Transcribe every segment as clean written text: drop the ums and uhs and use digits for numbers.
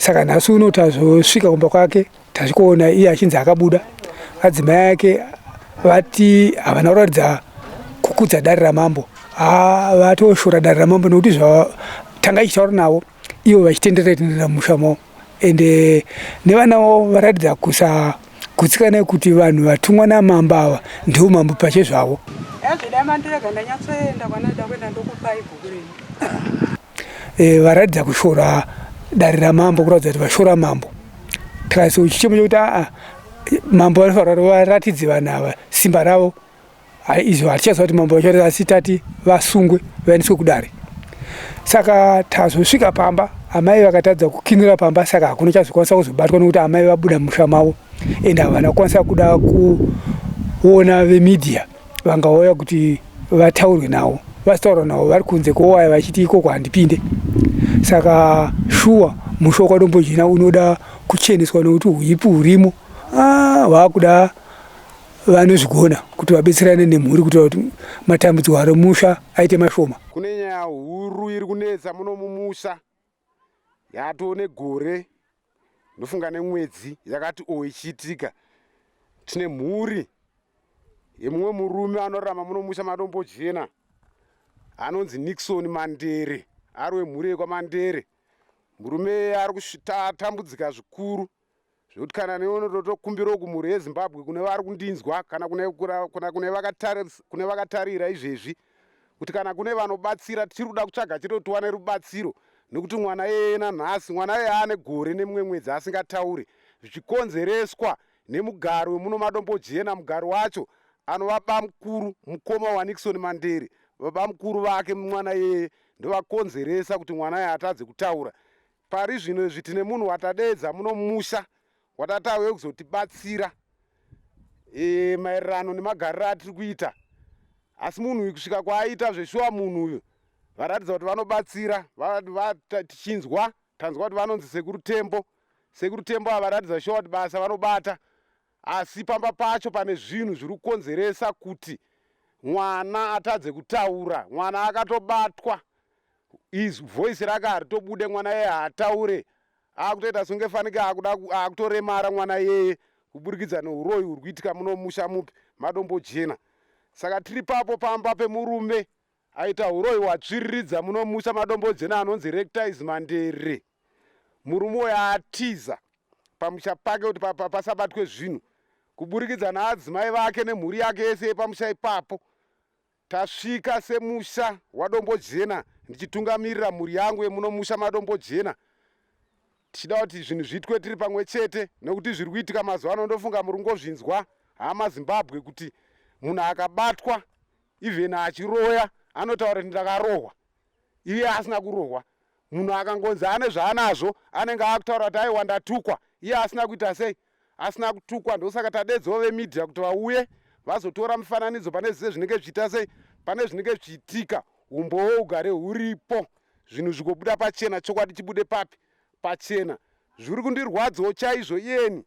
Saka nhasi uno tazosvika kumba kwake tazikuona iye achinzi akabuda. Adzimai ake vati havana kuratidza kukudza dare ramambo. Vatoshora dare ramambo nokuti zvatanga ichitaura navo ivo vachitenderera mumusha mavo. Ende nevanavo varatidza kutsikana kuti vanhu vatumwa namambo ava ndivo mambo pache zvavo. Varatidza kushora dare ramambo kuratidza kuti vashora mambo. Tikaisa chichemo chokuti mambo vanofanira kuti varatidze vanhu ava simba ravo. Izvo hatichaziva kuti mambo vacho asi tati vasungwe vaendeswe kudare. Saka tazosvika pamba amai vakatadza kukinira pamba, saka hakuna chazokwanisa kuzobatwa nokuti amai vabuda mumusha mavo ende havana kukwanisa kuda kuona vemidhiya vangauya kuti vataurwe navo. Vasitaura navo vari kunze kwowaya vachiti ikoko handipinde. Saka shuwa musha waDombojena unoda kucheneswa nokuti uipi hurimo hwakuda vanozvigona kuti vabetserane nemhuri kuti matambudziko ari musha aite mashoma. Kune nyaya huru iri kunetsa muno mumusha yatoo negore ndofunga nemwedzi yakati ichiitika. Tine mhuri yemumwe murume anorarama muno mumusha maDombojena anonzi Nixon Mandere, ari wemhuri yekwaMandere. Murume ari kutambudzika zvikuru zvokuti kana neonotokumbira kumhuri yeZimbabwe kune vari kundinzwa kana kune vakatarira izvezvi kuti kana kune vanobatsira tiri kuda kutsvaga chete kuti tiwane rubatsiro, nekuti mwana yeye nanhasi mwana yeye ane gore nemumwe mwedzi asingataure, zvichikonzereswa nemugaro wemuno maDombojena. Mugaro wacho anova bamukuru mukoma waNixon Mandere. Babamukuru vake mwana yeye ndovakonzeresa kuti mwana yeye atadze kutaura. Pari zvino izvi tine munhu watadedza muno mumusha watatauye kuzotibatsira maererano nemagariro atiri kuita. Asi munhu uyu kusvika kwaaita zveshuwa munhu uyu varatidza kuti vanobatsira. Tichinzwa tanzwa kuti vanonzi Sekuru Tembo. Sekuru Tembo ava varatidza shuwa kuti basa vanobata, asi pamba pacho pane zvinhu zviri kukonzeresa kuti mwana atadze kutaura. Mwana akatobatwa, voisi rake haritobude, mwana yeye haataure, akutoita songe fanike akutoremara mwana yeye kuburikidza neuroyi huri kuitika muno musha mupi maDombojena. Saka tiri papo pamba pemurume aita uroyi hwatsviriridza muno musha maDombojena anonzi Rectize Mandere. Murume uyu atiza pamusha pake kuti pasabatwe zvinhu kuburikidza naadzimai vake nemhuri yake yese yepamusha ipapo. Tasvika semusha waDombojena ndichitungamirira mhuri yangu yemuno musha maDombojena, tichida kuti zvinhu zviitwe tiri pamwe chete, nekuti zviri kuitika mazuva ano ndofunga muri ngozvinzwa hama Zimbabwe kuti munhu akabatwa even achiroya anotaura kuti ndakarohwa, iye asina kurohwa. Munhu akangonzi ane zvaanazvo anenge akutaura kuti aiwa ndatukwa, iye asina kuita sei, asina kutukwa. Ndosaka tadedzawo vemidhiya kuti vauye vazotora mufananidzo pane zvese zvinenge zvichiita sei, pane zvinenge zvichiitika, umbowo ugare huripo, zvinhu zvikobuda pachena. Chokwadi chibude papi? Pachena. Zviri kundirwadzawo chaizvo iyeni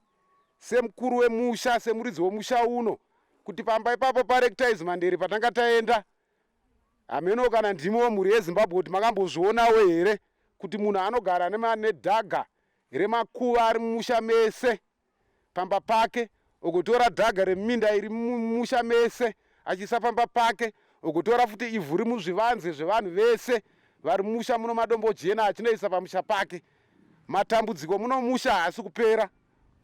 semukuru wemusha, semuridzi wemusha uno, kuti pamba ipapo paRectize Mandere patanga taenda, hameno kana ndimiwo mhuri yeZimbabwe kuti makambozvionawo here kuti munhu anogara nedhaga remakuva ari mumusha mese pamba pake, ugotora dhaga reminda iri mumusha mese achisa pamba pake, ugotora futi ivhu rimuzvivanze zvevanhu vese vari musha muno maDombojena achinoisa pamusha pake. Matambudziko muno musha haasi kupera.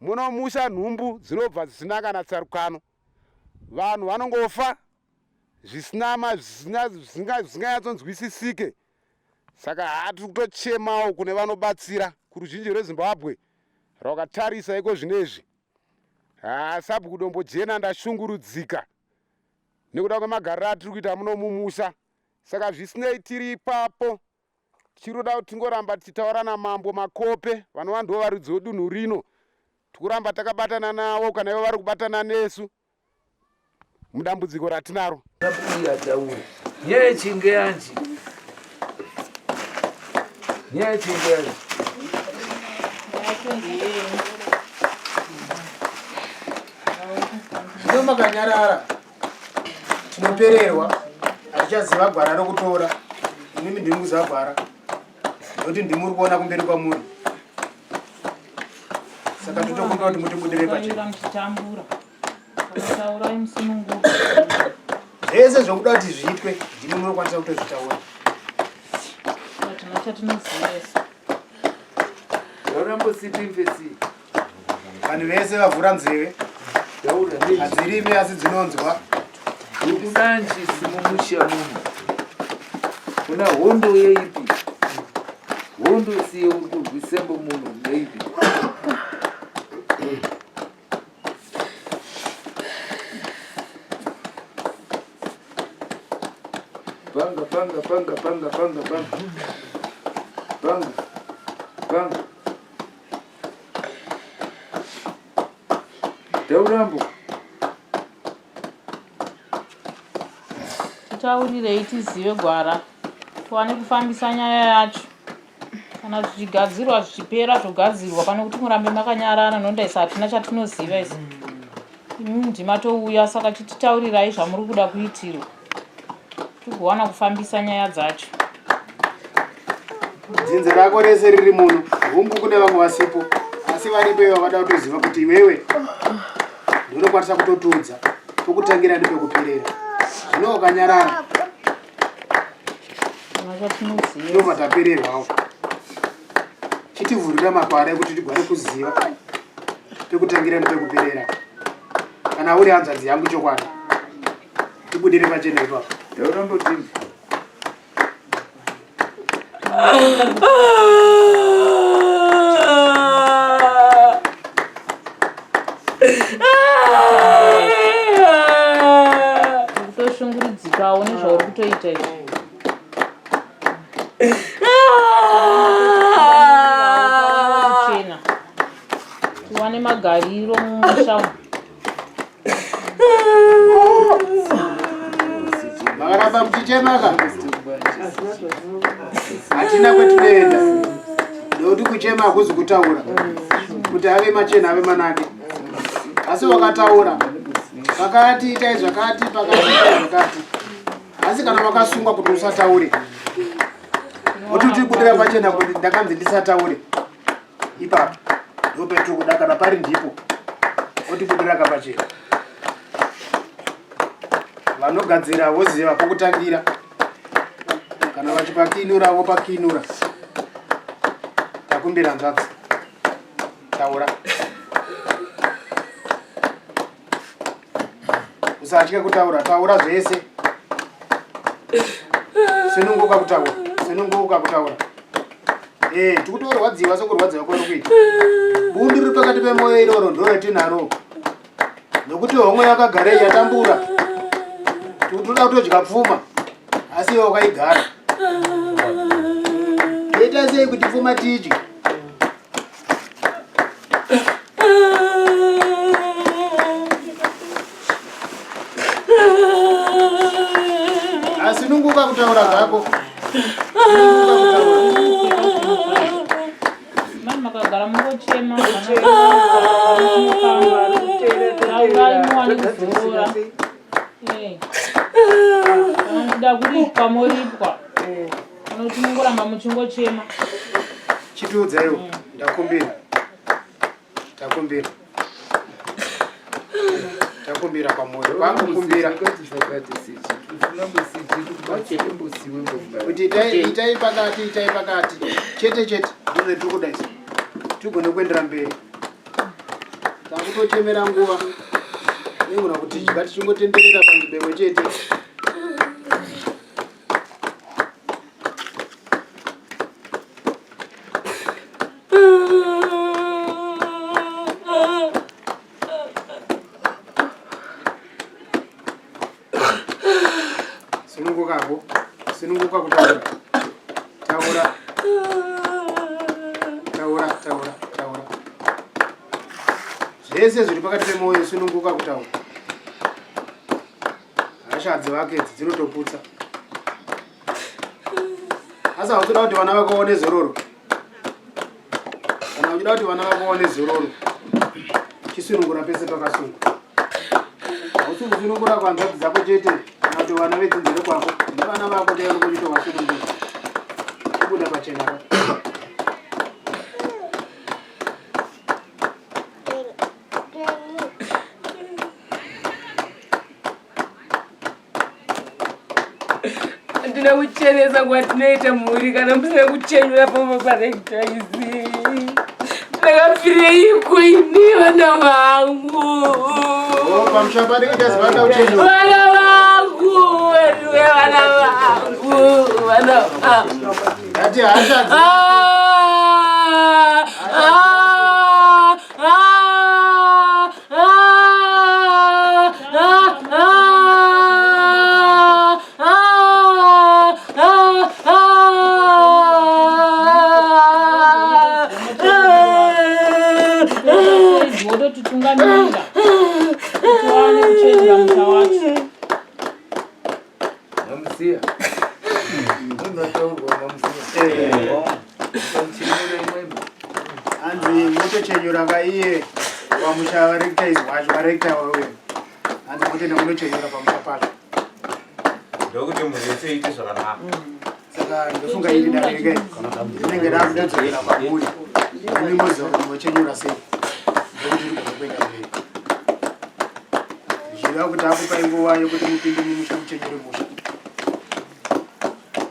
Muno musha nhumbu dzinobva dzisina kana tsarukano. Vanhu vanongofa zvisingayatsonzwisisike. Saka hatiri kutochemawo kune vanobatsira kuruzhinji rweZimbabwe rwakatarisa iko zvinezvi. Sabhuku Dombojena ndashungurudzika nekuda kwemagariro atiri kuita muno mumusha. Saka zvisinei tiri ipapo tichiroda kuti tingoramba tichitaura namambo Makope, vanova ndivo varidzi wedunhu rino. Tikuramba takabatana navo kana ivo vari kubatana nesu mudambudziko ratinaro. Nyaya chingeyanji zvino makanyarara tinopererwa, hatichaziva gwara rokutora. Inini ndiri kuzagwara nokuti ndimuri kuona kumberi kwamuri. Saka totokumbira kuti mutibudire pachena. Mchitambura. Taura imusununguka. Zvese zvokuda kuti zviitwe ndimi munokwanisa kutozvitaura. Tinozivesa. Taurambositimvesi. Vanhu vese vavhura nzeve. Hadzirimi asi dzinonzwa. Ukunanjisi mumusha muno. Kuna hondo yeipi. Hondo siye urkurwisembo muno yeipi. Panga. Taurambo. Titaurirei tizive gwara. Tuwane kufambisa nyaya yacho. Kana zvichigadzirwa zvichipera zvogadzirwa pane kuti murambe makanyarara nondaisa hatina chatinoziva isi. Ndima touya saka chititaurirai zvamuri kuda kuitirwa. Tigowana kufambisa nyaya dzacho. Dzinze rako rese riri muno. Hungu kune vamwe vasipo. Asi varipo ivo vada kutoziva kuti iwewe ndinokwanisa kutotudza pokutangira nepekuperera. Zvino ukanyarara ndobva tapererwawo. Chitivhurira makwara ekuti tigare kuziva pekutangira nepekuperera. Kana uri hanzvadzi yangu chokwadi tibudire pachena ipapo. Taurambotini. Kutoshunguridzikawo nezvauri kutoita izvi. Kuchena. Tiwane magariro mumusha. Makaramba muchichemaka. Hatina kwetinoenda. Ndokuti kuchema hakuzi kutaura. Kuti ave machena ave manake. Asi wakataura. Pakati itai zvakati, pakati itai zvakati. Asi kana makasungwa kuti usataure. Kuti budira pachena kuti ndakanzi ndisataure. Ipapo. Ndopetu kuda kana pari ndipo. Oti budira kapachena. Vanogadzira voziva pokutangira. Kana vachipakinura vopakinura. Takumbira nzvadzi. Taura. Usatye kutaura, taura zvese. Sinunguka kutaura. Tikutorwadziwa sokurwadziwa kwari kuita. Bundi riri pakati pemoyo iroro ndoretinaro. Nokuti homwe yakagara yatambura. Toda kutodya pfuma. Asi iwe wakaigara. Ita sei kuti pfuma tidye? Asinunguka kutaura zvako. Mama makagara mungochema. Taurai muwane kuzorora. Kana kuripwa moripwa. Kana kuti mungoramba muchingochema. Chitiudza iwe. Ndakumbira. Takumbira pamoyo. Kwakukumbira. Kuti itai pakati. Chete. Ndine tikudaisa. Tigone kuendera mberi. Takutochemera nguva. Nengona kuti ngatichongotenderera panzvimbo chete. Sinunguka kutaura. Taura. Zvese zviri pakati pemoyo sinunguka kutaura. Hashadzi vake dzinotoputsa. Asa uchida kuti vana vako vaone zororo. Kana uchida kuti vana vako vaone zororo. Chisunungura pese pakasunga. Hausi kusunungura kwanzvadzi dzako chete. Kana kuti vana vedzinzire kwako. Nevana vako tayari kuita vasunungura. Kubuda pachena. Musina kucheresa kwatinoita mhuri kana musina kuchenyura pamaparekta izi. Ndakafirei ini vana vangu. Pamushaparekta zvavada kuchenyura. Vana vangu, vana vangu, vana vangu. Ati hashadzi. Tutungamira tuwane kuchenjera muta wacho. Mamusiya unotaurwa mamusiya Anzi mutochenyura ngaiye pamusha varekta izvi wacho varekta wawe. Anzi mutenda munochenyura pamusha pacho. Ndokuti munhu wese iite zvakanaka. Saka ndofunga iri dareke rinenge rakudadzokera pamuri. Imi moziva kuti muchenyura sei. Ndokuti rikona kuenda mberi. Zvichida kuti akupai nguva yokuti mupinde mumusha muchenyure musha.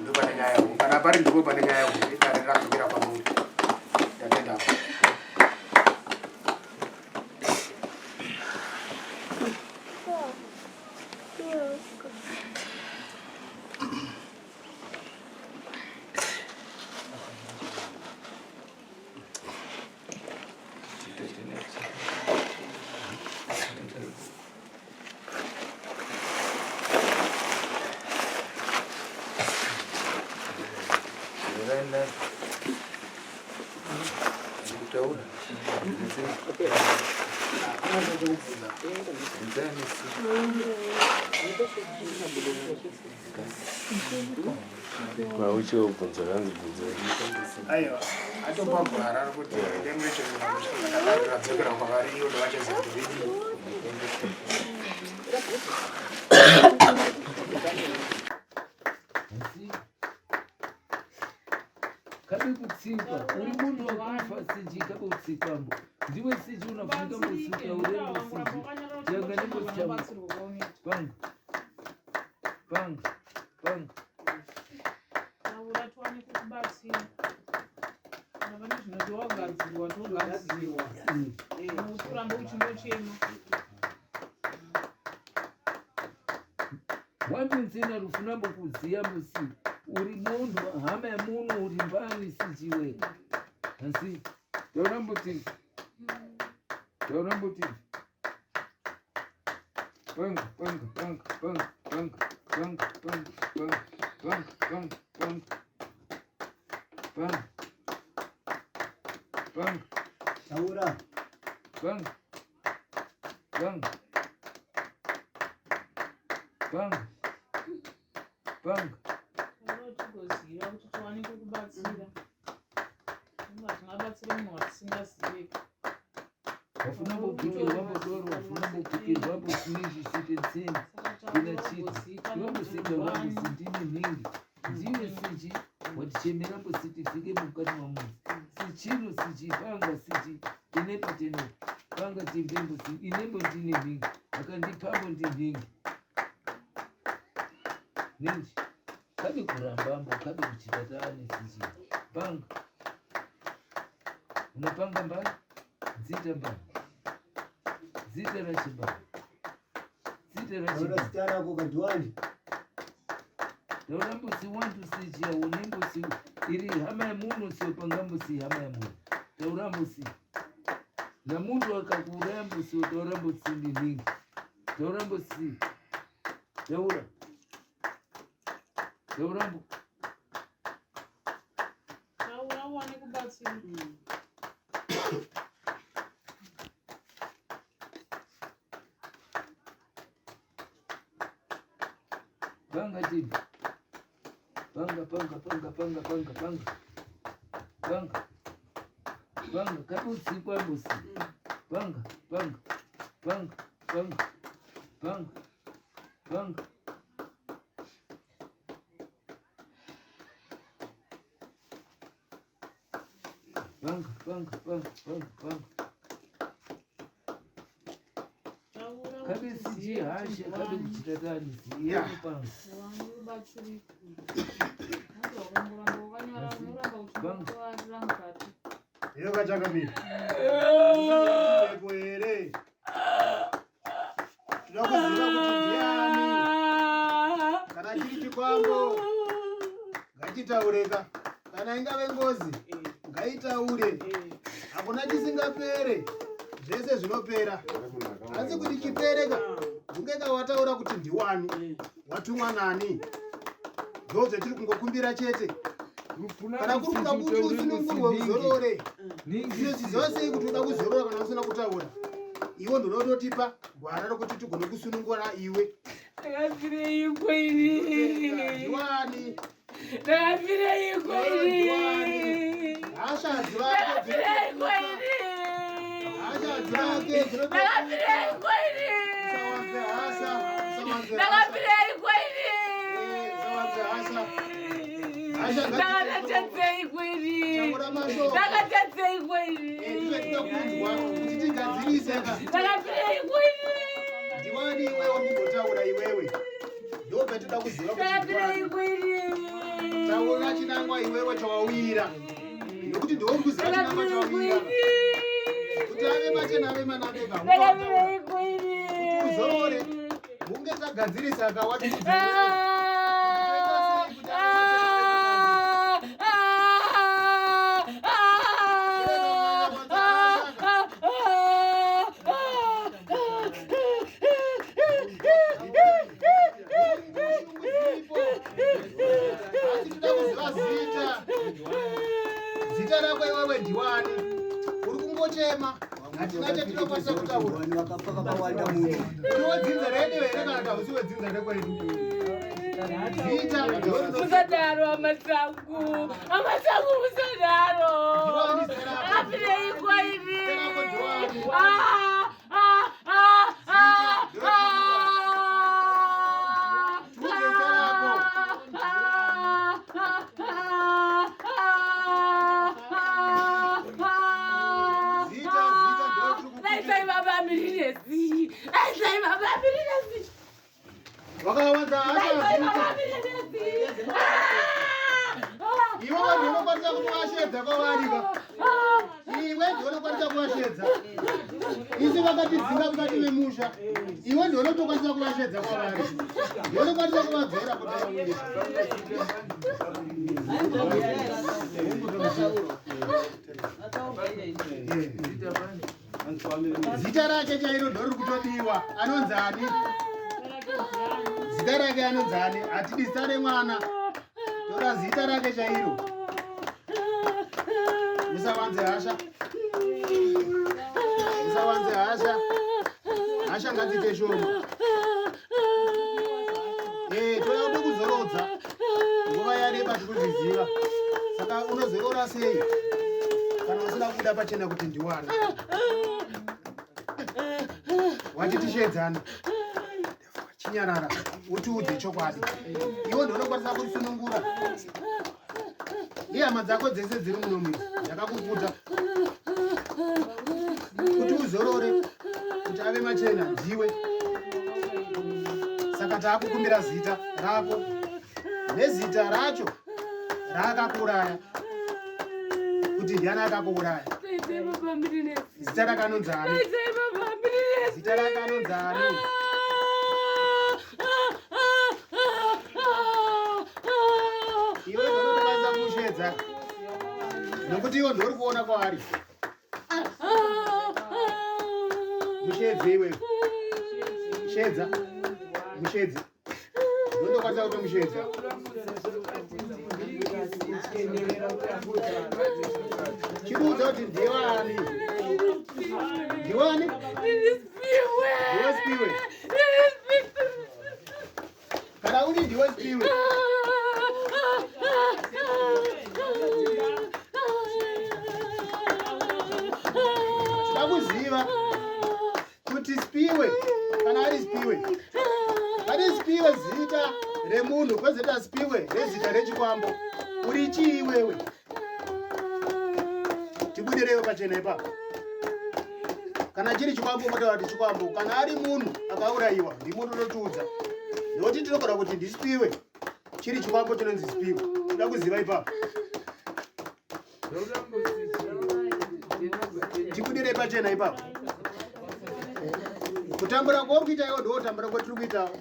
Ndo pane nyaya yangu. Kana pari ndipo pane nyaya yangu. Dare radzokera pamuri. Ndatenda. Aiwa, atopagwara kuti ndemwechenyura musha radzokera kwavari iyo ndovachaziva kuti vidii. kabe kutsikwa uri munhu wakafa siji kabe kutsikwambo ndiwe siji unafunika musika urembo siji janga nembotamu bang bang bang Naura tuwane kukubatsira. Navana zvinoti wagadzirwa togadzirwa. Kuramba uchindochema. wambinzina rufuna mbokuziya musi uri munhu hama yemunhu uri mbani sijiwe asi tauramboti bang bang bang bang bang bang bang bang bang bang bang bang bang Taura. bang bang bang bang Unotigoziva kuti tuwane kukubatsira. Tingabatsira munhu watisingazivi. wafuna mbopikirwa mbodoro wafuna mbopikirwa mbosinizi sitetseni ina chiti iwambosika wambosindine mhingi ndiwe siji watichemera mbositi fike mukati mwamuzi sichino siji panga siji inepa tene panga timbembo inembo ndine mhingi akandipambo ndimhingi nenji kabe kurambambo kabe kuchitataane siji panga unapanga mbali zita mbali zita rachibali zita rachibali Stara kukadwani. taurambosi wantu sijia unembosi iri hama ya munhu siopangambosi hama ya munhu taurambosi na munhu akakurambosi taurambosi ndiningi taurambosi taura taurambo Taura uwane kubatsira. panga tibi panga panga panga panga panga panga panga panga kabutsikwa mbosi panga panga panga panga panga panga panga panga panga panga panga Taura kabe siji hasha kabe kuchitatani siyekupanga Iyo kachakamira. Ipo ere. Tinokuziva kuti ndiani. Kana chiri chikwambo ngachitaureka. Kana ingave ngozi ngaitaure. Hakuna chisingapere. Zvese zvinopera. Asi kuti chipereka ungeka wataura kuti ndiwani. Watumwa nani. Ndoze tiri kungokumbira chete. Kana kuruka kuti usunungurwe uzorore. Zvino zvose kuti uda kuzorora kana usina kutaura. Iwo ndinototipa gwara rokuti tigone kusunungura iwe. Ndakafire ikwiri. Ndiwani. Ndakafire ikwiri. Hasha dzivake. Ndakafire ikwiri. Hasha dzivake. Ndakafire ikwiri. Sawanze hasha. Ndakafire ikwiri. Sawanze hasha. Ndakatatse ikwiri. Ndakatatse ikwiri. Ndakafire ikwiri. Ndiwani iwewe ungotaura iwewe. Ndopetida kuziva kuti Ndakafire ikwiri. taura chinangwa iwewe chawawira. Nokuti ndiwe uri kuziva chinangwa chawawira. Kuti ave machena ave manake ga. Ndakafire ikwiri. Kuti uzorore. Unge tagadzirisa akawati. Zita rako iwewe ndiwani. Uri kungochema. Hatina chatinokwanisa kutaura. Wakapaka pawanda muntu. Unodzinza redio here kana kuti hausiwe dzinza rekwedu. Zita Musadaro amasangu. Amasangu musadaro. Ndakafire ikwiri. wakawanza hasha. Iwe vanhu unokwanisa kuvashedza kwavarika. Iwe ndiwe unokwanisa kuvashedza. Isi vakatidzinga mukati memusha. Iwe ndiwe unotokwanisa kuvashedza kwavari. Ndiwe unokwanisa kuvadzora kuti zita rake chairo ndoriri kutodiwa. Anonzi ani? Zita rake anonzi ani? Hatidi zita remwana. Tora zita rake chairo. Musawanze hasha. Musawanze hasha. Hasha ngadzite shoma. Toda kuda kuzorodza. Nguva yareba tikuzviziva. Saka unozorora sei? Kana usina kuda pachena kuti ndiwani. Watitishedzana. Chinyarara. Utiudze chokwadi. Iwe ndiwe unokwanisa kusunungura. Ihama dzako dzese dziri muno muzi dzakakuputa. Kuti uzorore. Kuti ave machena ndiwe. Saka taakukumbira zita rako. Nezita racho rakakuraya. Kuti ndiani akakuuraya? Zita rakanonzi ani? Zita rakanonzi ani? Iwe ndinokwanisa kumushedza. Nokuti iwe ndori kuona kwaari. Mushedze iwe. Shedza. Mushedze. Ndinokwanisa kutomushedza. Chibuza kuti ndiwani? Ndiwani? Ndiwe Spiwe. Kana uri ndiwe Spiwe. Tinakuziva kuti Spiwe kana ari Spiwe. Ari Spiwe zita remunhu kwezita Spiwe rezita rechikwambo. Uri chii wewe? Tibudireyo pachena ipapo. Kana chiri chikwambo motaura kuti chikwambo. Kana ari munhu akaurayiwa ndi munhu unotiudza. Nekuti tinogona kuti ndiSpiwe. chiri chikwambo chinonzi spiwa uda kuziva ipapo tikudirei pachena ipapo kutambura kwokuita iwo ndotambura kwatiri kuitawo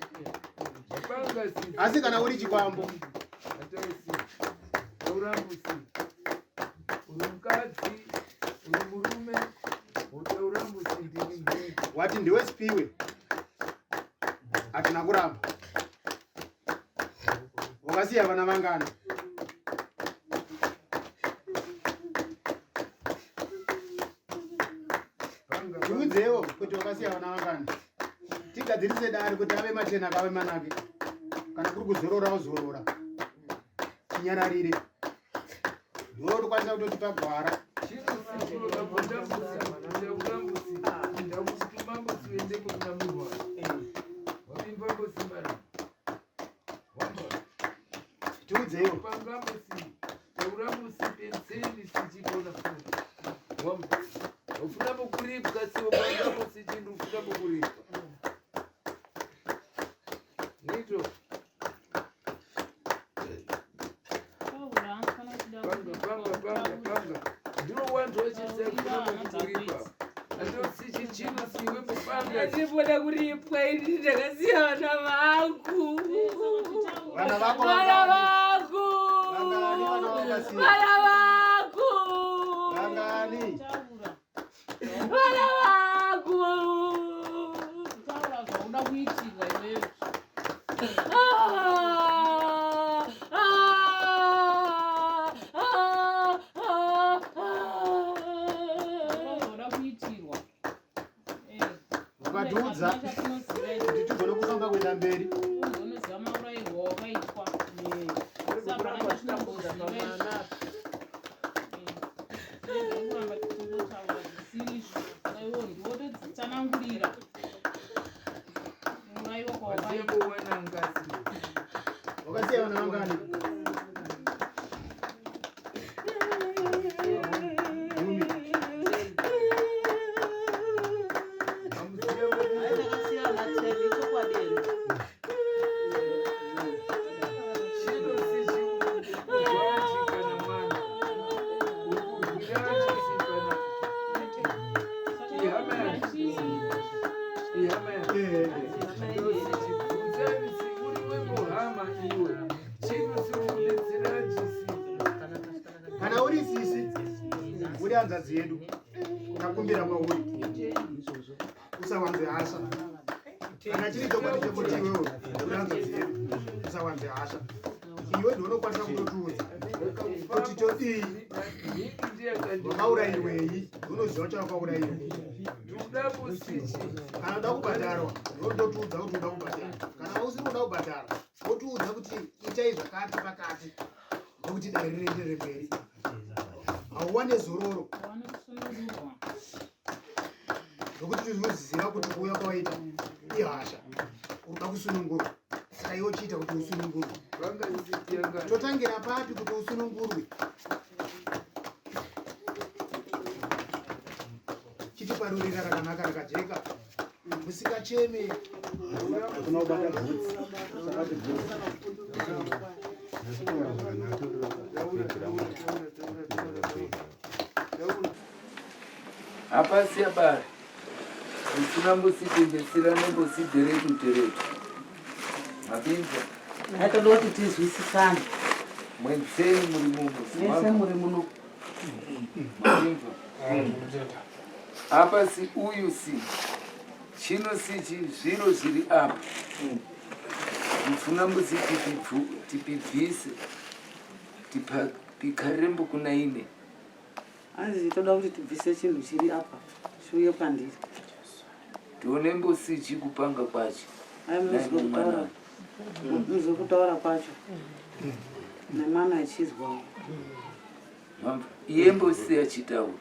asi kana uri chikwambo wati ndiwe spiwe hatina kuramba wakasiya vana vangana tiudzewo kuti wakasiya vana vangana tigadzirise dare kuti ave machena kave manake kana kuri kuzorora ozorora chinyararire ndotokwanisa kutotipa gwara tiudzewo ufuna mukuripwa siopanga musichindu ufuna mukuripwa nito panga ndiro wantu wachizakufuna mukuripwa andosichi chino siwe mupanga ndipona kuripwa ini ndakasiyana vangu vana vako vana vangu vana vangu vangani vana vangu uda kuitirwa iwewe uda kuitirwa ukatiudza kuti tigone kufamba kuenda mberi unoziva maurayirwa wakaitwa saka nanga tinamboziva kuramba tichinotaura zvisizvo aiwo ndiwototsanangurira murayiwa kwawakaitwa wakasiya vana vangani kana uri sisi uri hanzvadzi yedu takumbira kwauri usawanze hasha kana chiri chokwadi chekuti iwewe uri hanzvadzi yedu usawanze hasha iwe ndonokwanisa kutotiudza kuti chodii wakaurayirwei unoziva chawakaurayirwa kana uda kubhadharwa ndototiudza kuti uda kubhadhara kana usiri kuda kubhadhara wotiudza kuti itai zvakati pakati nokuti dai riendere mberi hauwane zororo nokuti tinoziva kuti kuuya kwawaita ihasha uruda kusunungurwa saka iwo chiita kuti usunungurwe totangira papi kuti usunungurwe chitiparurira rakanaka rakajeka musikacheme kunobata bvudzi sakati bvudzi hapasi abari usina mbositembesera nembosideretu deretu mapinza atoda kuti tizwisisane mwenzeni muri mese muno muri muno mapinza apa si uyu si chino sichi zviro zviri apa mufuna mbositi tipibvise tikarembo kuna ine anzi toda kuti tibvise chinhu chiri apa chiuye pandiri ndione mbosichi kupanga kwacho muzokutaura kwacho nemwana achizwawo iye mbosi achitaura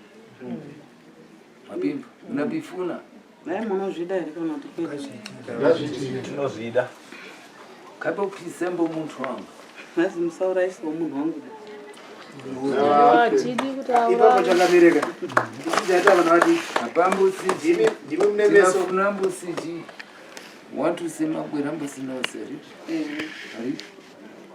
mapimba unabifuna dai munozvida here kana kuti tinozvida kapopisembo muntu wangu nhasi musauraisiwo munhu wangu ipapo chakabereka ichizaita vana vati hapambosiji ndimi mune meso tinambosiji wantusema bwera mbosinaoseri ari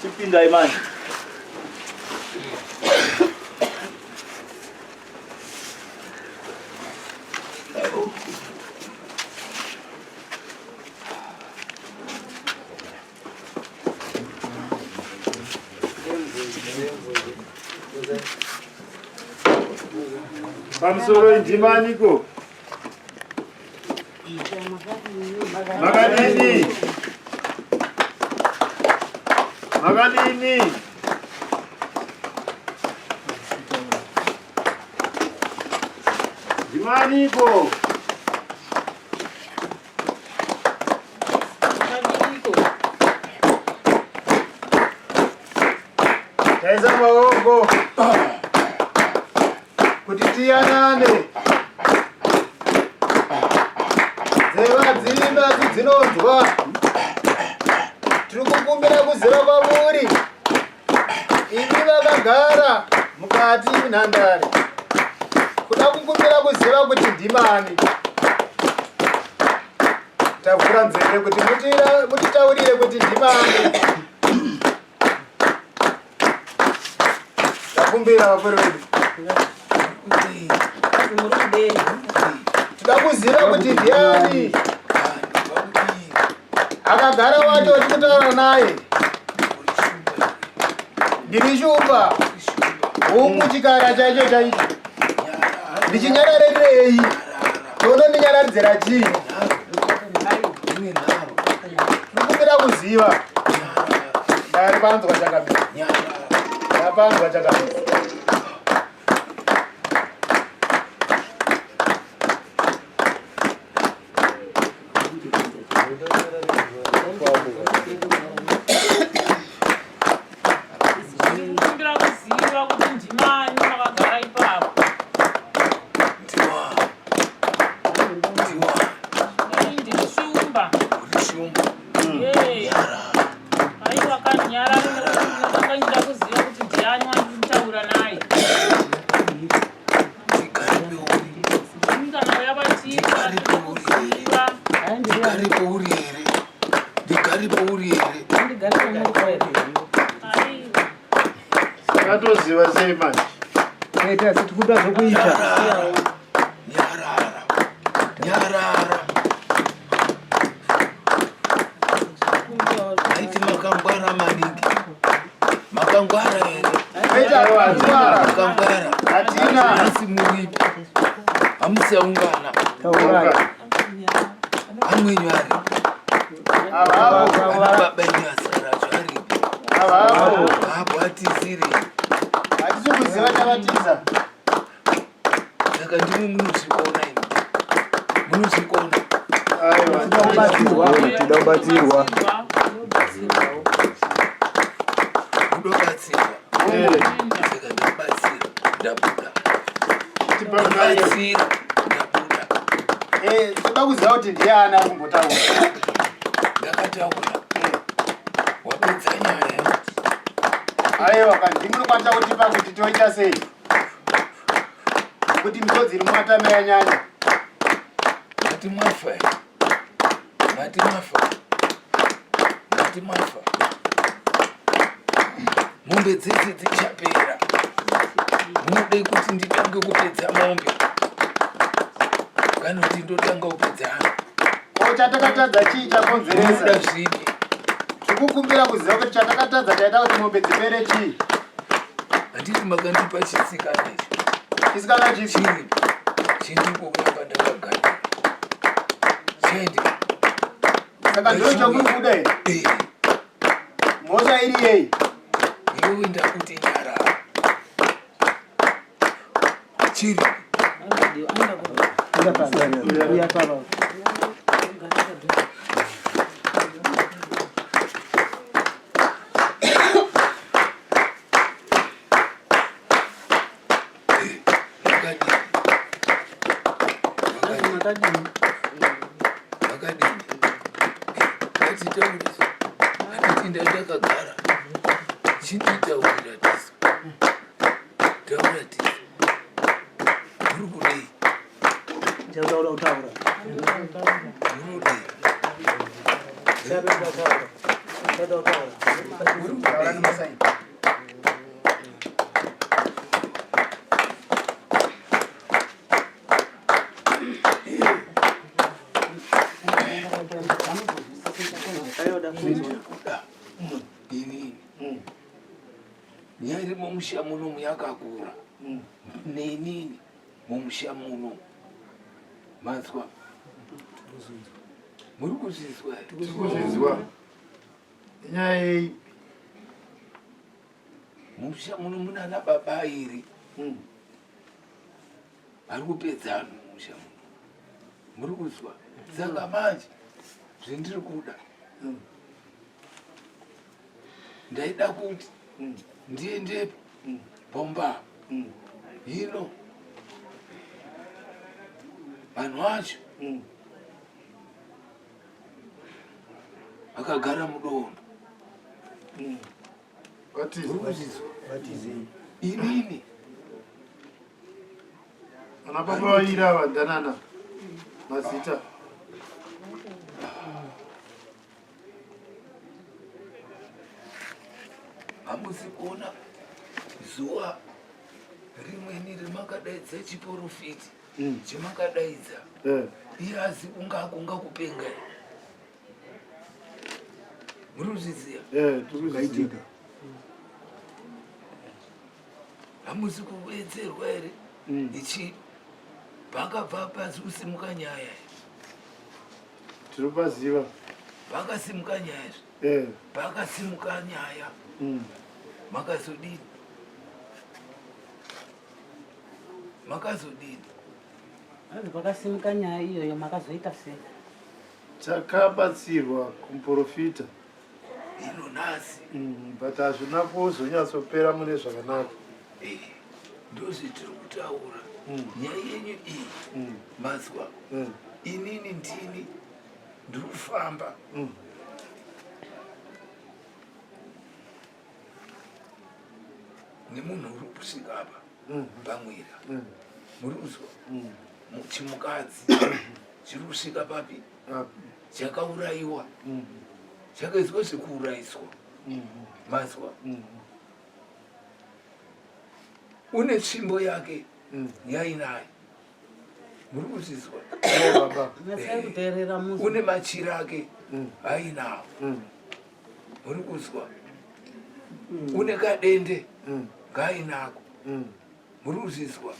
Sipinda imani. Pamsoro injimani ko. Maganini. Maganini. Jimani ko. Taisa maoko kuti tiyanane. Dzeva dzimba dzinonzwa. Tiri kukumbira kuziva kwamuri. Imi vakagara mukati munhandare. Kuda kukumbira kuziva kuti ndimani. Tavhura nzeve kuti mutitaurire kuti ndimani. Takumbira vakuru vedu. Tida kuziva kuti ndiani. Akagara wacho tikutaura naye. Ndiri shumba. Huku chikara chaicho chaicho. Ndichinyararirei. Tondondinyararidzira chii. Ndikumbira kuziva. Ndari panzwa chakamira. Ndapanzwa chakamira. Ndikumbira kuziva kuti ndimani makagara ipapo. Ndiri shumba. Aiwa kanyara ndakanyira kuziva kuti ndiani wanditaura naye. Kana yabatira kuziva. Ndigari pauri here. Ndigari pauri here. Sakatoziva sei manje. Kaita situkuda zvokuita. Nyarara. Aiti makangwara maningi. Makangwara here. Makangwara. Hatina. Asi muripi. Hamusaungana. Tauraya. Amwenyu ari. Avavo. Ana baba enyu asaracho ari. Avavo. Hapo atizire. Hatisi kuziva chavatiza. Saka ndimi munozvikona imi. Munozvikona. Tida kubatsirwa. Kudobatsirwa. Saka ndabatsira. Ndabuda. Ndabatsira. Ndabuda. Toda kuziva kuti ndiani ari kumbotaura. Ndakataura. Wapedza nyaya. Aiwa kandi ndimurikwanisa kutipa kuti toita sei. Kuti misodzi iri mumatame yanyanya. Mati mwafa. Mati mwafa. Mati mwafa. Mombe dzese dzichapera. Munode kuti nditange kupedza mombe. Kana kuti ndotanga kupedza hana. Chatakatadza chii chakonzeresa. Munoda zvipi. Tikukumbira kuziva kuti chatakatadza chaita kuti mombe dzipere chii. Handiti makandipa chisikana ichi. Chisikana chipi. Chiri. Chindiko kunaka ndakagara. Chendi. Saka ndiro chokuri kuda here. Mhosva iri yei. Iwe ndakuti nyara. Chiri. Uya papa. Vakadini. Atitaurisa. Handiti ndakagara. Chinditaurira tisi. Taura tisi. Uri kudei. Chautaura utaura. Uri kudei. Chautaura. Chautaura. Uri kudei. Nyari mumusha muno muyakakura. Nenini mumusha muno. Mazwa. Muri kuzizwa. Tikuzvizwa. Nyaya yei. Mumusha muno muna nababa iri. Ari kupedzana mumusha muno. Muri kuzwa. Saka manje zvendiri kuda. Ndaida kuti ndiendepo bomba hino vanhu vacho vakagara mudombo inini ana baba vaira vadanana mazita hamusi kuona zuva rimweni rimakadaidza chiporofiti chimakadaidza iyazi kunga kupenga muri kuzviziva tikuzviziva hamusi kuwedzerwa here ichi vakabva pasi kusimuka nyaya tiri kupaziva vakasimuka nyaya vakasimuka nyaya makazodini vakasimuka nyaya iyoyo makazoita sei takabatsirwa kumuprofita ino nhasi but hazvina kuzonyatsopera mune zvakanaka ndozvetiri kutaura nyaya yenyu iyi mazwa inini ndini ndiri kufamba nemunhu uri kusvika apa pamwira muri kuzwa chimukadzi chiri kusvika papi chakaurayiwa chakaiswa zvekuurayiswa mazwa une tsvimbo yake yainayo muri kuzvizwa une machira ake ainawo muri kuzwa une kadende ngainako muri kuzvizwa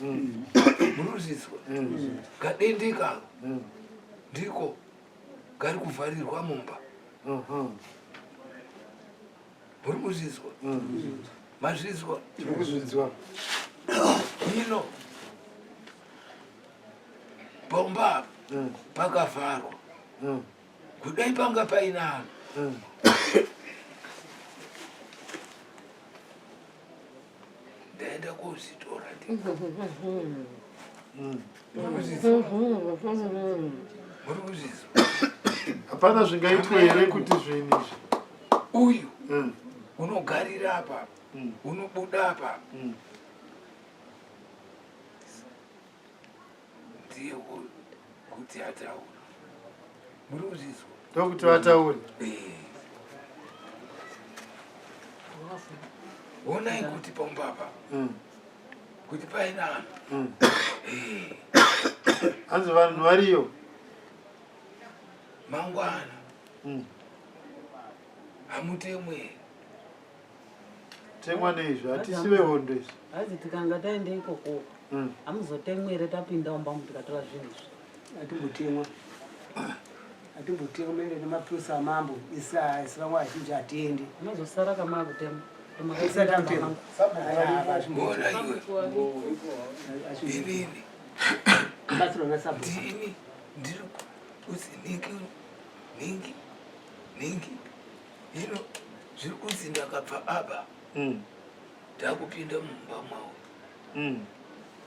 kadende kako ndiko kari kuvharirwa mumba muri kuzvizwa mazvizwa hino bomba pakavharwa kudai panga paina ndaenda kozvitora muri kuzvizwa hapana zvingaitwa here kuti zvinhu izvi uyu unogarira apa unobuda apa ndiye kuti ataura muri kuzvizwa ndokuti vataure onai kuti pambapa kuti paina hanzi vanhu variyo mangwana hamutemwe temwa neizvi hatisive hondo izvi hazi tikanga taende ikoko hamuzotemwere tapinda umbamu tikatora zvinhu izvi atimbotemwa atimbotemere nemapurosa amambo isasi vamwe vazhinji hatiende unozosara kama kutema bona iwe inini ndini ndiri kuzi ningi hino zviri kunzi ndakabva apa ndakupinda mumba mwawo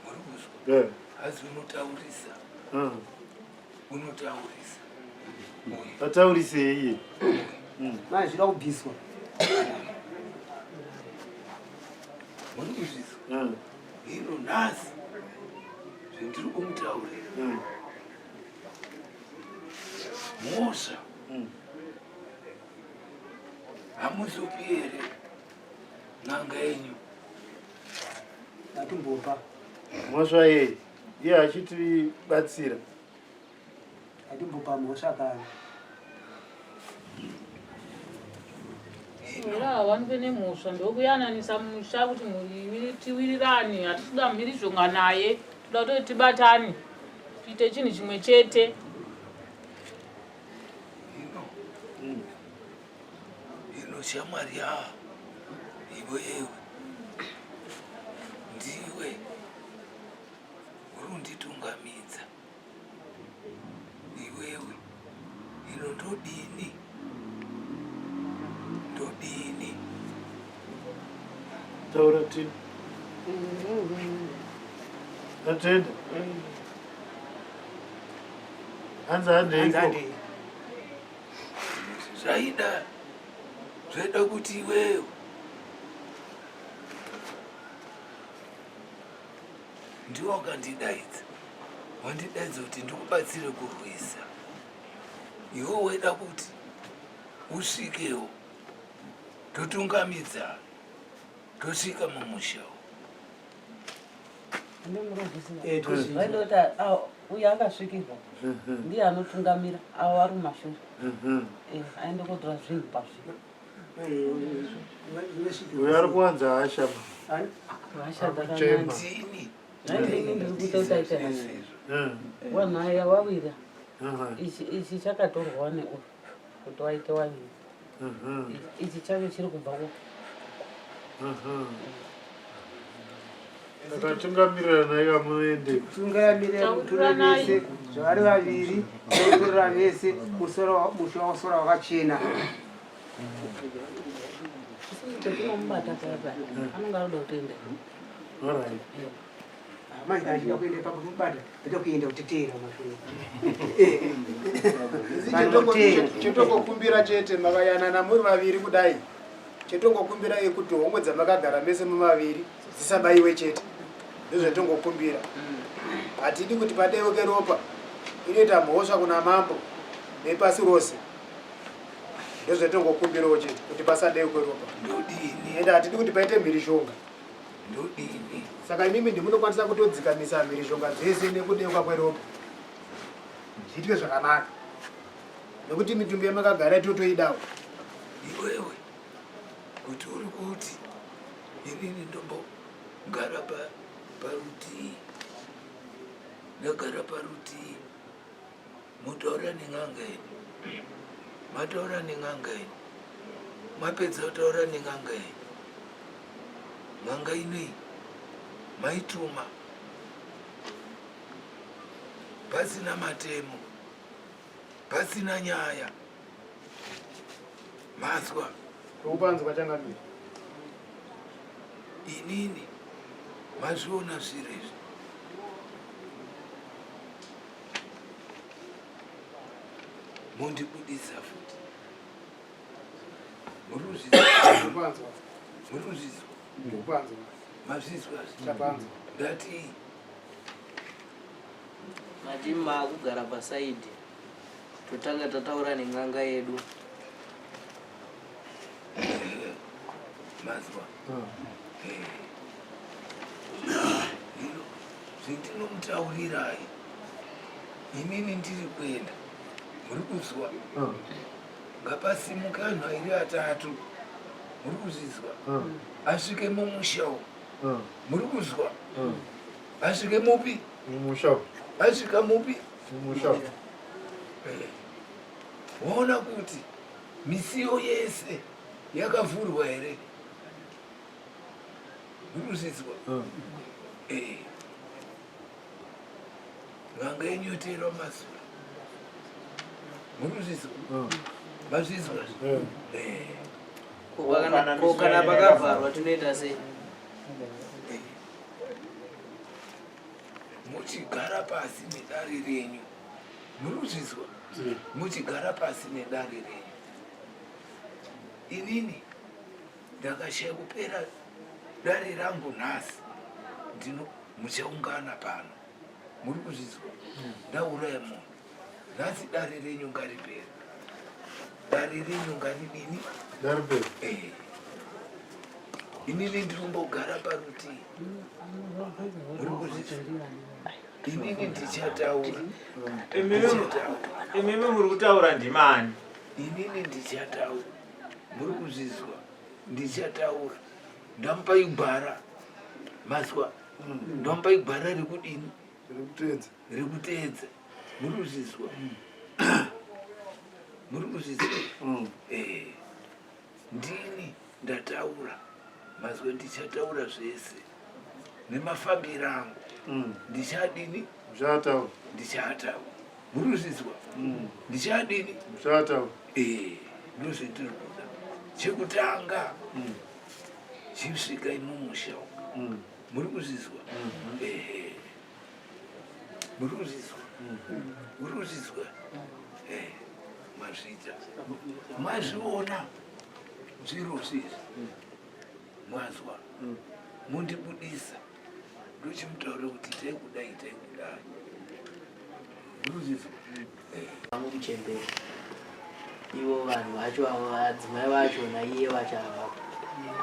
muri kuzwa hazi unotaurisa ataurise iye mazvida kubviswa muri kuzvizwa hino nhasi zvendiri kumutaurira mhosva hamuzopi here n'anga yenyu atimbopa mhosva yeye iye achitibatsira atimbopa mhosva kana mira havani pene mhosva ndokuyananisa musha kuti tiwirirane hatikuda mhirizhonga naye toda kutoti tibatane tiite chinhu chimwe chete ino shamwari yaa iwe ndiwe uri kunditungamidza iwewe ino ndodini taura tini atenda hanzi handeiko zvaida kuti iweyo ndiwo wakandidaidza wandidaidza kuti ndikubatsire kurwisa iwe waida kuti usvikewo totungamidza tosvika mumusha vaidoti uyo akasvikirwa ndiye anotungamira avo ari mumashure aende kodhura zvinhu pazvino uyo ari kuwanza hasha hasha dzakanani ndiri kuita kuti aite hasha wanhaya wawira ichi chakatorwa neuyu kuti waite waviri ichi chacho chiri kubva akatungamirira naye amuende tungamirira mutura vese zvavari vaviri aiturira vese musha wasora wakachena tinomubata papa anonge anoda kutoenda manje achida kuenda ipapo kumubata ita kuenda kuteteera chetongokumbira chete makayanana muri vaviri kudai chetongokumbira kuti homwe dzamakagara mese mumaviri dzisabayiwe chete ndozvatongokumbira hatidi kuti padeuke ropa inoita mhosva kuna mambo nepasi rose ndozvatongokumbirawo chete kuti pasadeuke ropa ende hatidi kuti paite mhirishonga saka imimi ndimunokwanisa kutodzikamisa mhirishonga dzese nekudeuka kweropa zviitike zvakanaka nekuti mitumbi yamakagara totoidawo iwewe kuti uri kuti inini ndombogara parutii ndagara parutii motaura neng'anga yenyu mataura neng'anga yenyu mapedza kutaura neng'anga yenyu ng'anga inei maituma pasina matemo pasina nyaya mazwa kuupanzwa changamira inini mazviona zviro izvi mondibudisa futi murikuzvizwa mazvizwa ndati mati maakugara pasaidhi totanga tataura neng'anga yedu mazwa hino zvindinomutaurirai inini ndiri kuenda muri kuzwa ngapasimuke anhu airi atatu muri kuzvizwa asvike mumushawo muri kuzwa asvike mupi mumushawo asvika mupi mumushawo waona kuti misiyo yese yakavhurwa here uruzizwa ng'anga yenyoterwa masura muruzizwa mazvizwa kana pakavharwa tinoita sei muchigara pasi nedare renyu muruzvizwa muchigara pasi nedare renyu inini ndakashaya kupera dare rangu nhasi muchaungana pano muri kuzvizwa ndauraya munhu nhasi dare renyu ngaripera dare renyu ngaridini ngaripera inini ndinombogara parutii muri kuzvizwa inini ndichataura imimi muri kutaura ndimani inini ndichataura muri kuzvizwa ndichataura ndamupa igwara mazwa ndamupa igwara rekudini rekuteedza muri kuzvizwa muri kuzvizwa ndini ndataura mazwa ndichataura zvese nemafambiro angu ndichadini ndichataura muri kuzvizwa ndichadini ndozvetiri kuda chekutanga chimsvika imumusha muri kuzvizwa muri kuzvizwa muri kuzvizwa mazvita mazviona zviro zvizvi mwazwa mundibudisa ndochimutaura kuti taikudai taikudai muri kuzvizwa muchembera ivo vanhu vacho avo vadzimai vachona iye vacho avapo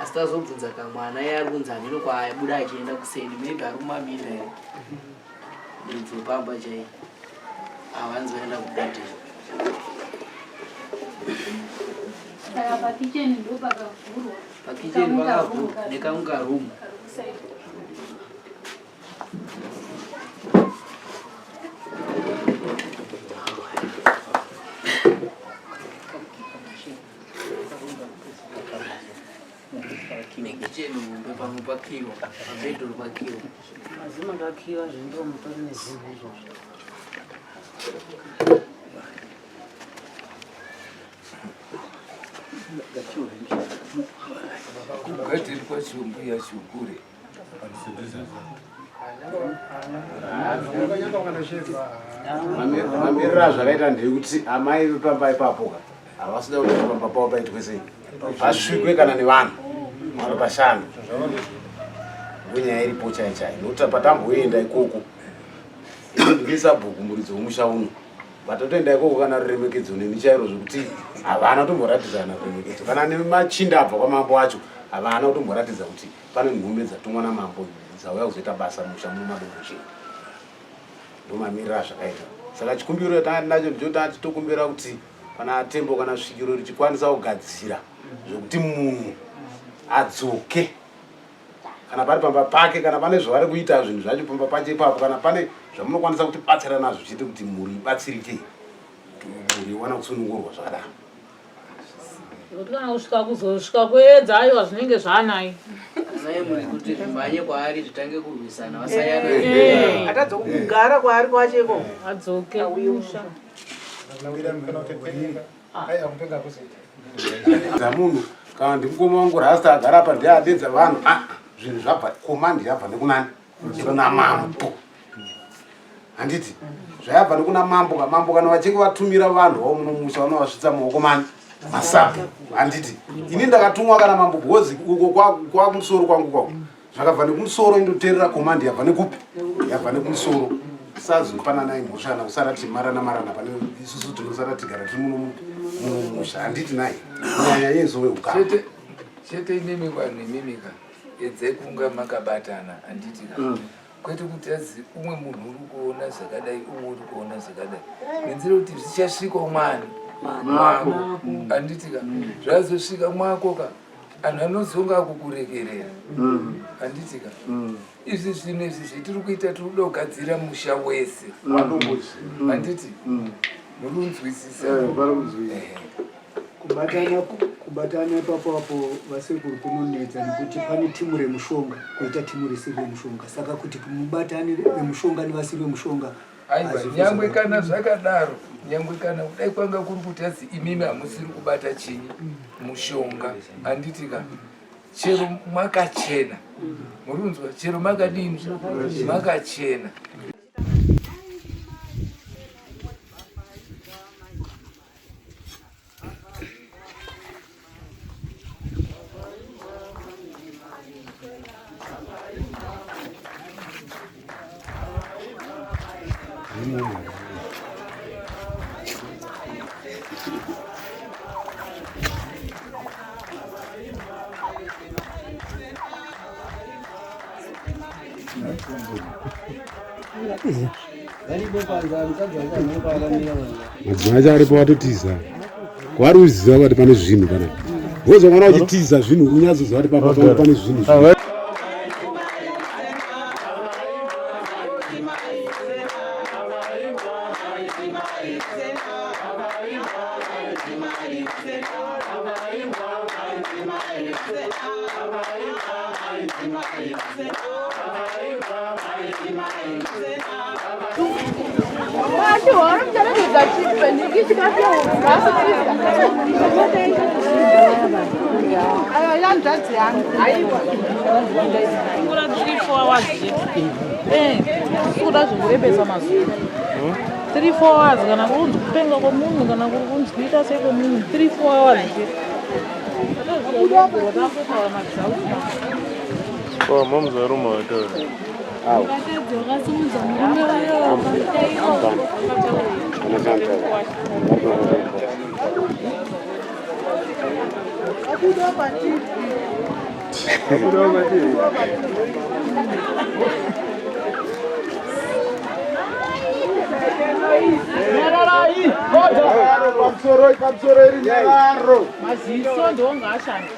asi tazobvunza kamwana iye ari kunzi handino kwaaibuda achienda kuseni maybe ari kumaminda here idzopamba chai avanzoenda kugadheni pakicheni ndo pakavhurwa pakicheni pakavhurwa nekamungarumu nekicheni humbe pamwe pakiwa pabhedhuru pakiwa mazima kakiwa zvindo mutori nezvinhu izvozvo kugadheni kwachombuya chukure mamirira zvakaita ndekuti amai vepamba ipapoka havasida kuti pamba pavo paitwe sei pasvikwe kana nevanhu vari pashanu ndonyaya iripo chai chai nokuti patamboenda ikoko ndisa bhuku muridzi womusha uno patotoenda ikoko kana ruremekedzo neni chairo zvokuti havana kutomboratidzana ruremekedzo kana nemachinda abva kwamambo acho havana kutomboratidza kuti pane nhume dzatumwa namambo dzauya kuzoita basa musha muno madokocheni ndomamirira zvakaita saka chikumbiro nacho ndotati tokumbira kuti kana tembo kana svikiro richikwanisa kugadzira zvokuti munhu adzoke kana pari pamba pake kana pane zvavari kuita zvinhu zvacho pamba pache ipapo kana pane zvamunokwanisa kuti batsira nazvo zviite kuti mhuri ibatsirike mhuri iwana kusunungurwa zvakadaro kuti kana kusvika kuzosvika kwedza aiwa zvinenge zvanai anai muri kuti zvimhanye kwaari zvitange kurwisana vasayana atadzokugara kwaari kwacheko adzoke musha munhu kana ndimukoma wangu rasta agara apa ndiadedza vanhu zvinhu zvabva komandi yabva nekunani kuna mambo handiti zvayabva nekuna mambo kamambo kana vachinge vatumira vanhu vavo munomusha vanovasvitsa maoko mani masapu handiti ini ndakatumwa kana mambo bhozi uko kwakumusoro kwangu kwako zvakabva nekumusoro indoteerera komandi yabva nekupi yabva nekumusoro sazopananai mhoshana kusara timarana marana pane isusu tinosara tigara tiri munomusha handiti nai nyaya yezove ukama chete inemi vanhu imimika edzai kunga makabatana handitika kwete kuti azi umwe munhu uri kuona zvakadai umwe uri kuona zvakadai nenzira kuti zvichasvika mwani mwako handitika zvazosvika mwakoka anhu anozonga kukurekerera handitika izvi zvinhu izvi zvetiri kuita tiri kuda kugadzira musha wese handiti muri kunzwisisa kubatana ipapo apo vasekuru kunonetsa nekuti pane timu remushonga kuita timu risiri remushonga saka kuti mubatane remushonga nevasiri vemushonga aiwa nyangwe kana zvakadaro nyangwe kana kudai kwanga kuri kuti azi imimi hamusiri kubata chini mushonga handitika chero mwakachena murunzwa chero makadini makachena madzimai acho aripo atotiza kwari kuziva kuti pane zvinhu kana wozwa mwana uchitiza zvinhu unyatsoziva kuti papa pane zvinhu Orang jalan juga sih, pengen kita sih, Ayo yanzadzi yangu. Aiwa. Kura 3-4 hours. Kuda zvokurebesa mazuva. 3-4 hours kana kunzi kupenga kwemunhu kana kuri kunzi kuita sei kwemunhu 3-4 hours. Oh, mom's a room or door. Au. Maziso ndonga ashanda.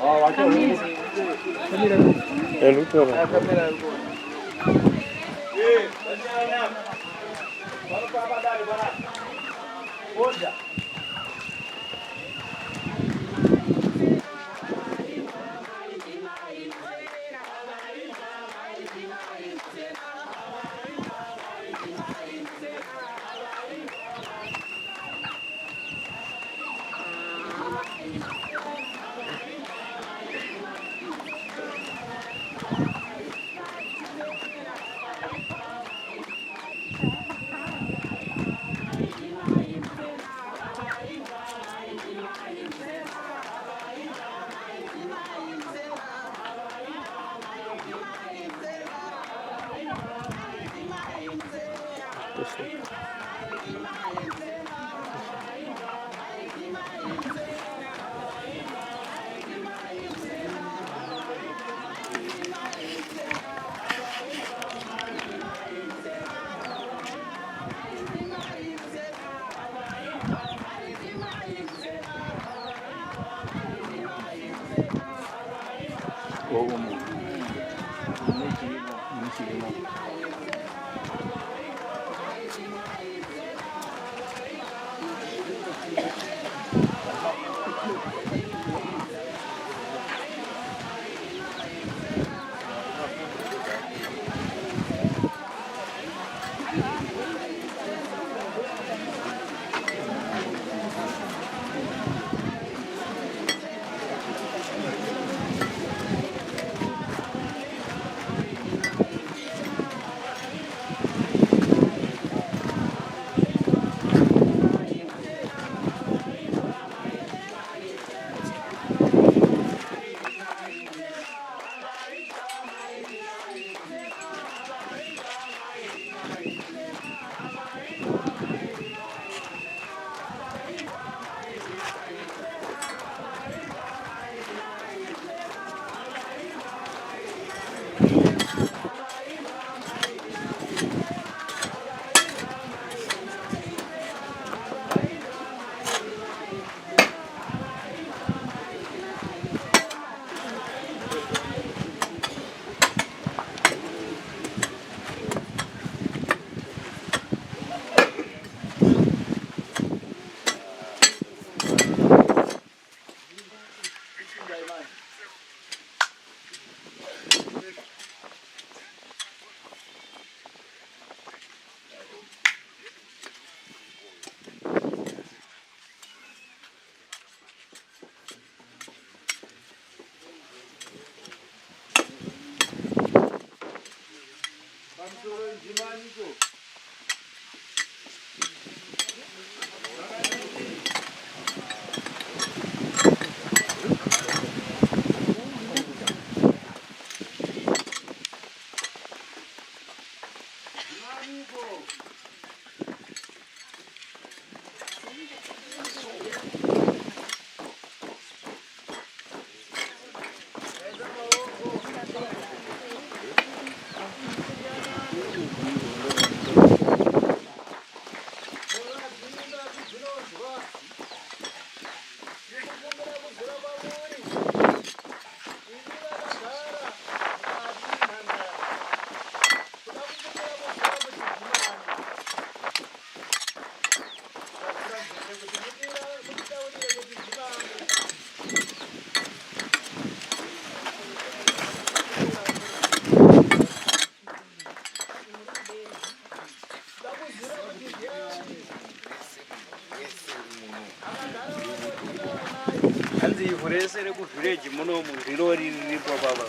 rese rekuvhireji munomu rirori riripo baba.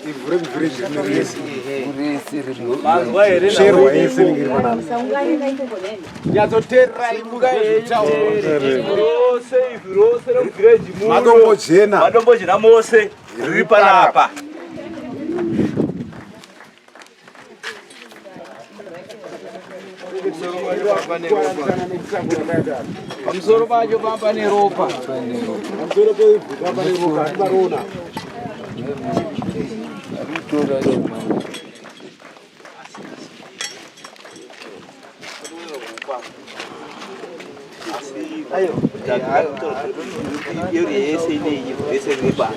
Ivhure kuvhireji rese. Mazwa here sherwa yese ngiripana. Nyatsoterera imuka rose rekuvhireji muno. Madombo jena mose riri panapa. Pamusoro pacho pamba neropa. Pamusoro pamba neropa barona. Ayo, yo ese ni ese ni ba.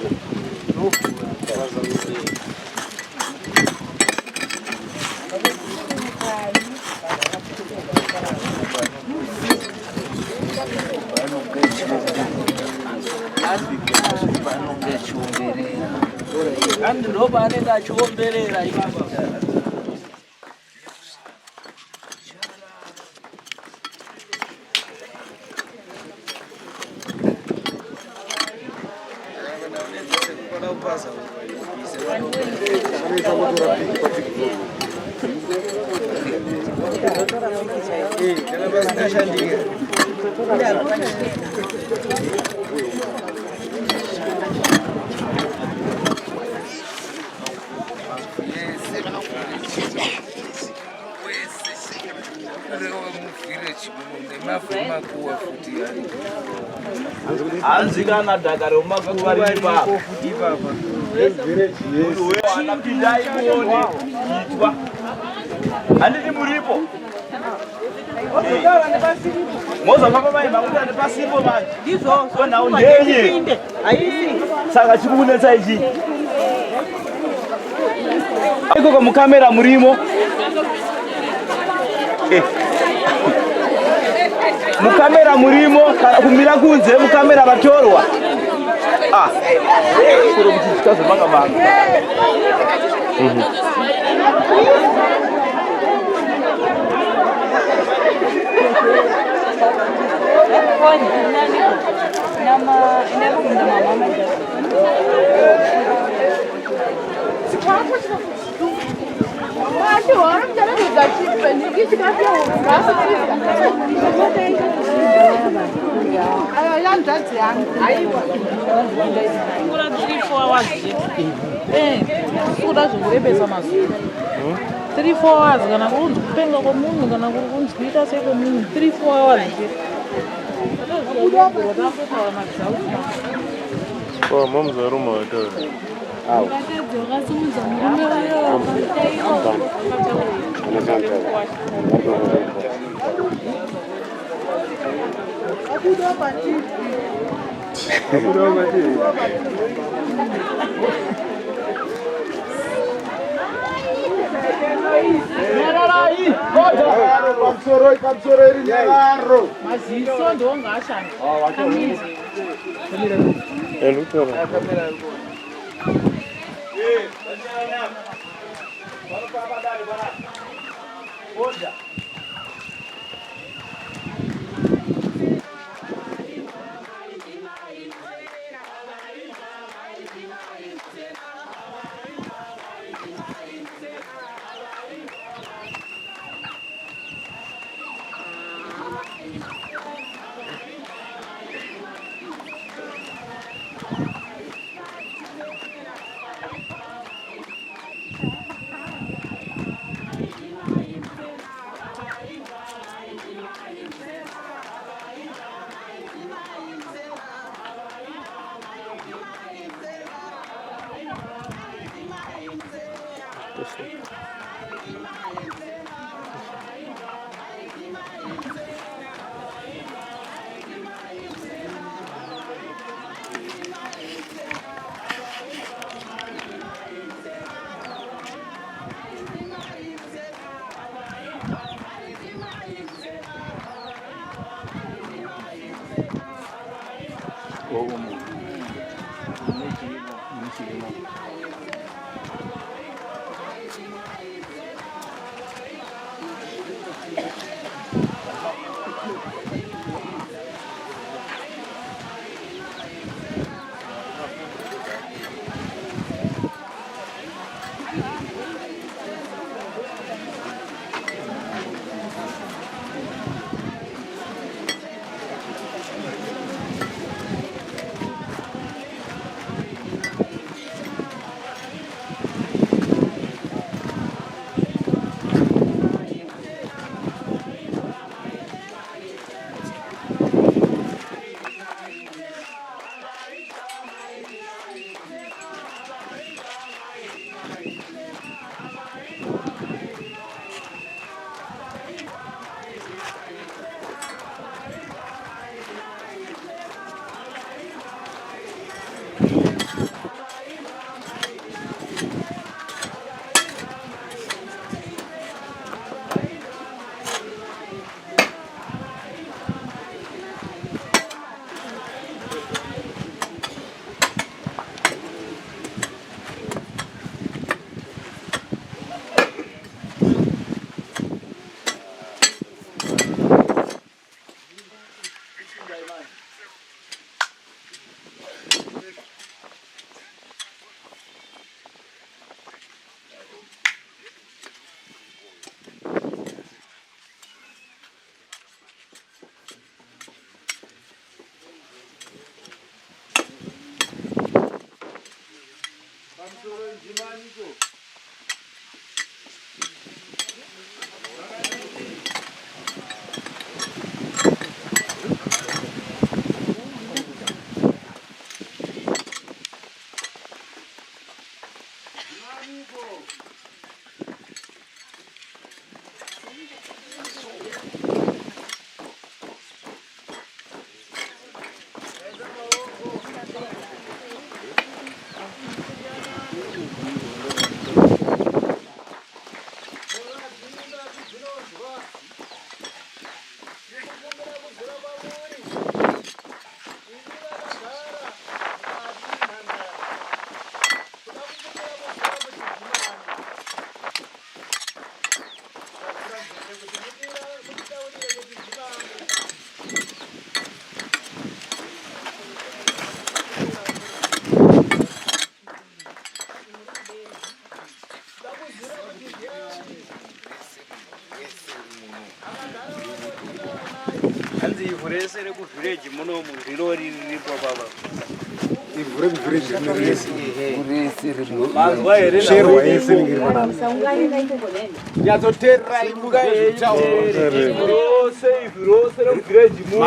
And nobody that you won't be right. Anzikana dagare umakuwa ripa. Wewe anapindai muone kitwa. Andini muripo. Moza papa mai makuta ne pasipo manje. Ndizo kona undenye. Aisi. Saka chikunetsa ichi. Iko kwa mukamera murimo. Mukamera murimo kumira kunze mukamera batorwa. Kuro kuchikaza manga manga. Oh, mom's a room or door. Anzi ivurese rekuvillage muno mundiro riripo baba. Ivure village rinorirese. Mazwa here sherwa yese ngiri panapa. Nyatsoterera ibuka ezvitauro. Rose rekuvillage muno.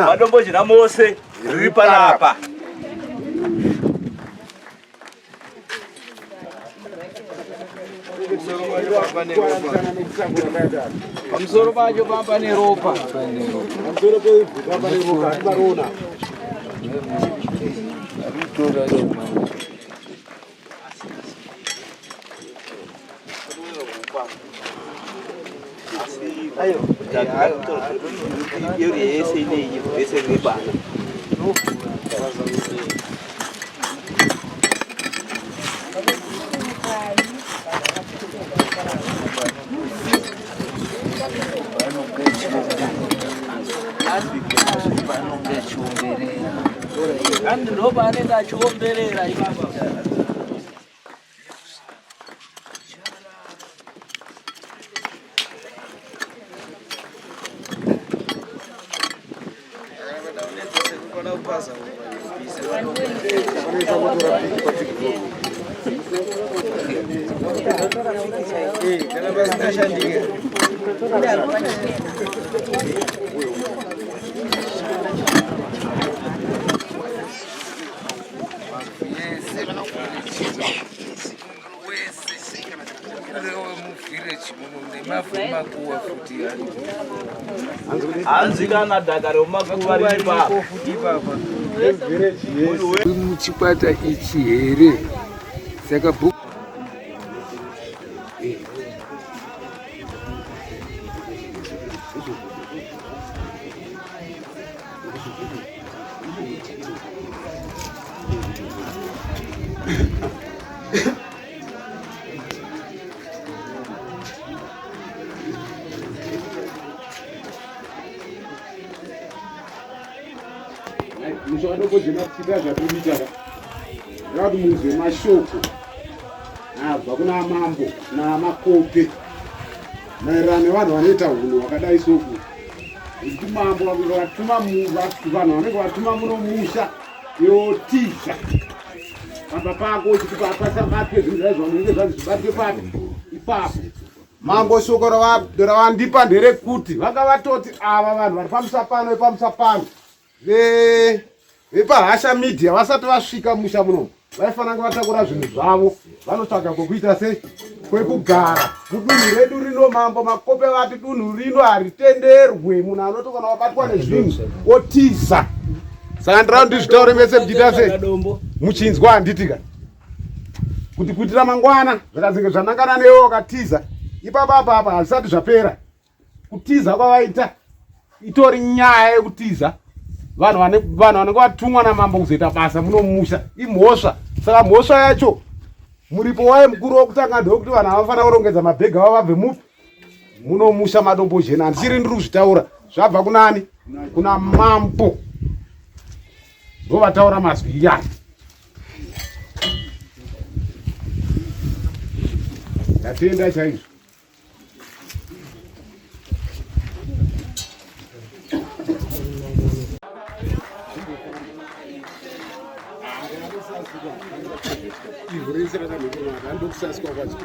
Madombo jena mose riri panapa. Pamusoro pacho pamba neropa. Pamusoro pamba neropa aribarona. Ayo, yuri ese ni ese riba. Kandi ndo banenda chiomberera ibaba. Anzi kana dagara umakuva riri papa. Muchikwata ichi here saka Mushakadoko jena kuchita zvatomita yakati muzwe mashoko abva kuna mambo namakope maererano nevanhu vanoita hunhu wakadai soku. Kuti mambo vakatuma vanhu vanenge vatuma munomusha yotiza pamba pako uchiti papasabatwe zvinhu zvaizvo zvinenge zvanzi zvibatwe papi ipapo. Mambo shoko ravandipa nderekuti vakavatoti ava vanhu vari pamusa pano vepamusa pano vepahasha media vasati vasvika musha munomu vaifanira kuvatakura zvinhu zvavo vanotsvaga kwokuita sei kwekugara mudunhu redu rino. Mambo makope vati dunhu rino haritenderwe munhu anoti kana wabatwa nezvinhu otiza. Saka ndira kuti zvitaure mese muchiita sei muchinzwa handitika kuti kuitira mangwana zvikazenge zvanangana newe wakatiza ipapapapa hazvisati zvapera. Kutiza kwavaita itori nyaya yekutiza vanhu vanenge vatumwa namambo kuzoita basa munomusha imhosva. Saka mhosva yacho muripo waye mukuru wokutanga ndewekuti vanhu havafanira kurongedza mabhegi avo vabve mupi munomusha madombo jena. Handisiri ndiri kuzvitaura zvabva kunani kuna mambo ndovataura mazwi iyaya. Ndatenda chaizvo. Ivhu rese rakamhekwa ndokusaswa kwacho.